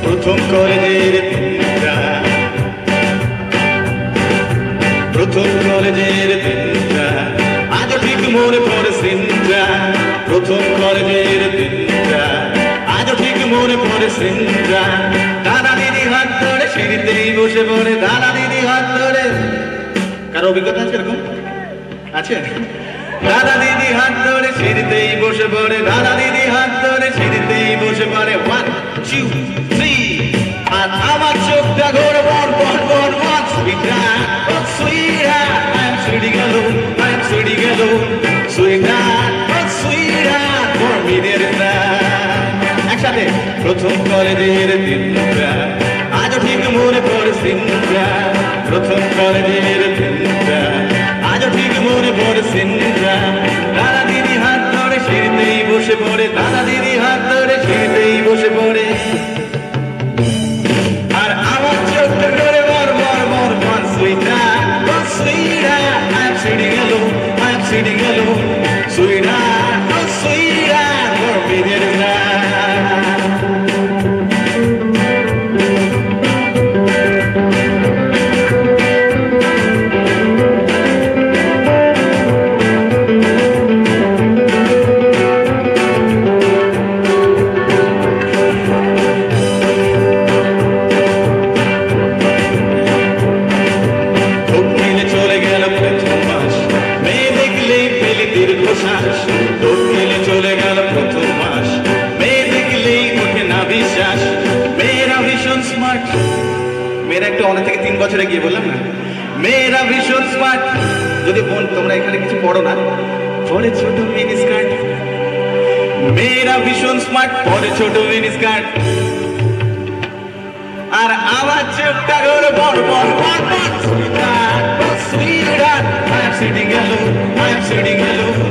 প্রথম কলেজের দিনটা, প্রথম কলেজের দিনটা আজও ঠিক মনে পড়ে সিনটা। প্রথম কলেজের দিনটা আজও ঠিক মনে পড়ে সিনটা। দাদা দিদি হাত ধরে সিঁড়িতেই বসে পড়ে, দাদা দিদি হাত ধরে। কারো অভিজ্ঞতা আছে এরকম? আছে? দাদা দিদি হাত ধরে সিঁড়িতেই বসে পড়ে, দাদা দিদি হাত ধরে সিঁড়িতেই বসে পড়ে। 1 2 3 আর আমার চোখটা ঘোরে বন বন বন বন। Sweetheart, oh sweetheart, I'm sitting alone, I'm sitting alone. Sweetheart, oh sweetheart, for me there is none. একসাথে প্রথম কলেজের দিনটা আজও ঠিক মনে পড়ে সিনটা। প্রথম কলেজের দিনটা আজও ঠিক মনে পড়ে সিনটা। দাদা দিদি হাত ধরে সিঁড়িতেই বসে পড়ে, দাদা দিদি হাত ধরে সিঁড়িতেই বসে পড়ে। আর আমার চোখটা করে বর বর বর বর। Sweetheart, oh sweetheart, I'm sitting alone, I'm sitting alone. Sweetheart, oh sweetheart, for me there is none. মেয়েরা একটু অনেক থেকে 3 বছরে গিয়ে বললাম না, মেয়েরা ভীষণ স্মার্ট। যদি বোন তোমরা এখানে কিছু পড়ো না, পরে ছোট মিনি স্কার্ট। মেয়েরা ভীষণ স্মার্ট, পরে ছোট মিনি স্কার্ট। আর আমার চোখটা ঘোরে বড় বড় বড় বড়। Sweetheart, I'm sitting alone, I'm sitting alone.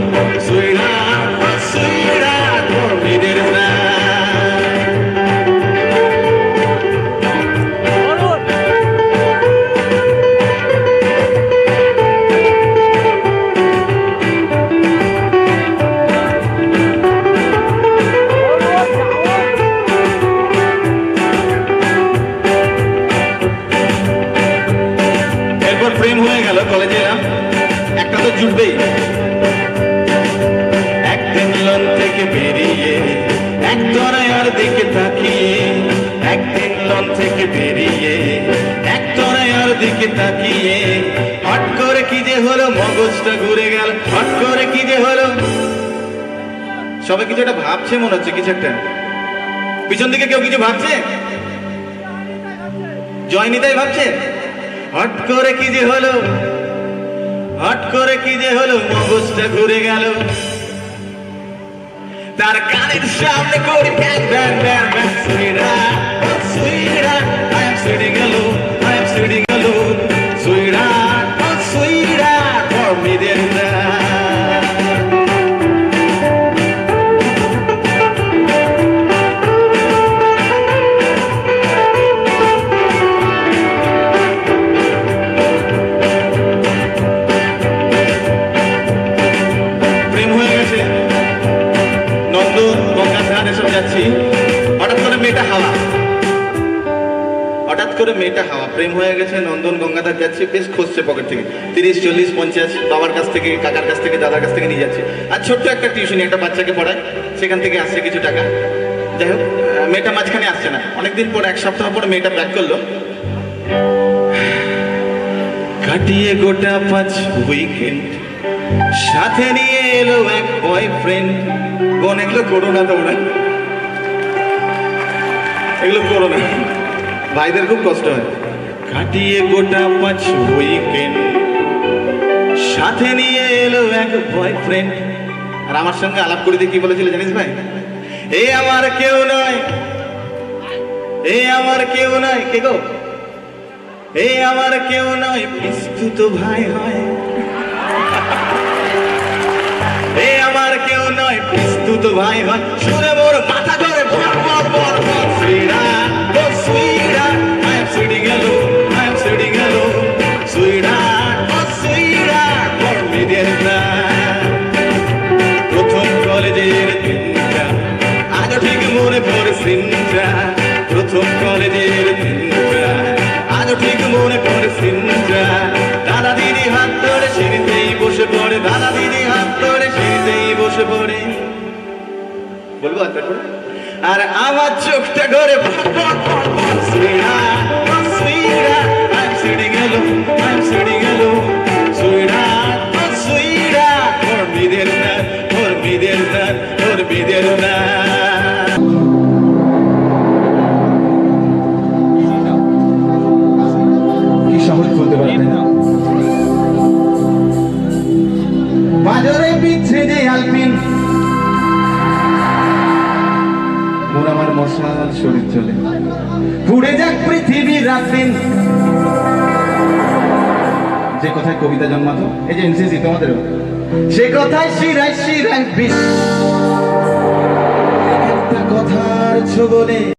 Sweetheart, sweetheart, for me there is none. প্রেম হয়ে গেল, কলেজে এলাম, একটা তো জুটবেই। একদিন লন থেকে বেরিয়ে একতলার দিকে তাকিয়ে, একদিন লন থেকে বেরিয়ে একতলার দিকে তাকিয়ে, হট করে কি যে হলো, মগজটা ঘুরে গেল, হট করে কি যে হলো। সবাই কিছু একটা ভাবছে মনে হচ্ছে, কিছু একটা পিছন দিকে কেউ কিছু ভাবছে, জয়নিতাই ভাবছে। হট করে কি যে হলো, হট করে কি যে হলো, মগজটা ঘুরে গেল। তার কানের সামনে করি ব্যাং ব্যাং ব্যাং ব্যাং। Sweetheart, oh sweetheart, I'm sitting alone, I'm sitting alone. Sweetheart, oh sweetheart, for me there is none. হঠাৎ করে মেয়েটা হাওয়া, হঠাৎ করে মেয়েটা হাওয়া, প্রেম হয়ে গেছে। নন্দন গঙ্গাধার যাচ্ছে, বেশ খুঁজছে পকেট থেকে 30 40 50 বাবার কাছ থেকে, কাকার কাছ থেকে, দাদার কাছ থেকে নিয়ে যাচ্ছে। আর ছোট্ট একটা টিউশনি একটা বাচ্চাকে পড়ায়, সেখান থেকে আসছে কিছু টাকা। যাই হোক, মেয়েটা মাঝখানে আসছে না। অনেকদিন পর, 1 সপ্তাহ পর মেয়েটা ব্যাক করলো। কাটিয়ে গোটা 5 উইকেন্ড, সাথে নিয়ে এলো এক বয়ফ্রেন্ড। বোন এগুলো করো না তোমরা, এগুলো করো না, ভাইদের খুব কষ্ট হয়। কাটিয়ে গোটা 5 উইকেন্ড, সাথে নিয়ে এলো এক বয়ফ্রেন্ড। আর আমার সঙ্গে আলাপ করে দিয়ে কি বলেছিল জানিস ভাই? এ আমার কেউ নয়, এ আমার কেউ নয়। কে গো? এ আমার কেউ নয়, পিস্তুত ভাই হয়। এ আমার কেউ নয়, পিস্তুত ভাই হয়। শুনে মোর মাথা ধরে বর বর বর বর। Sweetheart, oh sweetheart, I'm sitting alone, I'm sitting alone. Sweetheart, oh sweetheart, for me there is none. প্রথম কলেজের দিনটা আজও ঠিক মনে পড়ে সিনটা। প্রথম কলেজের দিনটা আজও ঠিক মনে পড়ে সিনটা দাদা দিদি হাত ধরে সিঁড়িতেই বসে পড়ে দাদা দিদি হাত ধরে সিঁড়িতেই বসে পড়ে বলবো আর আমার চোখটা ঘরে কি সহজ বলতে পারবে না বাজারে পিছে যে আলপিন মোর আমার মশাল শরীর চলে পুড়ে যাক পৃথিবীর রাতদিন যে কথায় কবিতা জন্মাতো এই যে এনসিসি তোমাদেরও সে কথায় শিরায় শিরায় বিষ একটা কথার ছোবলে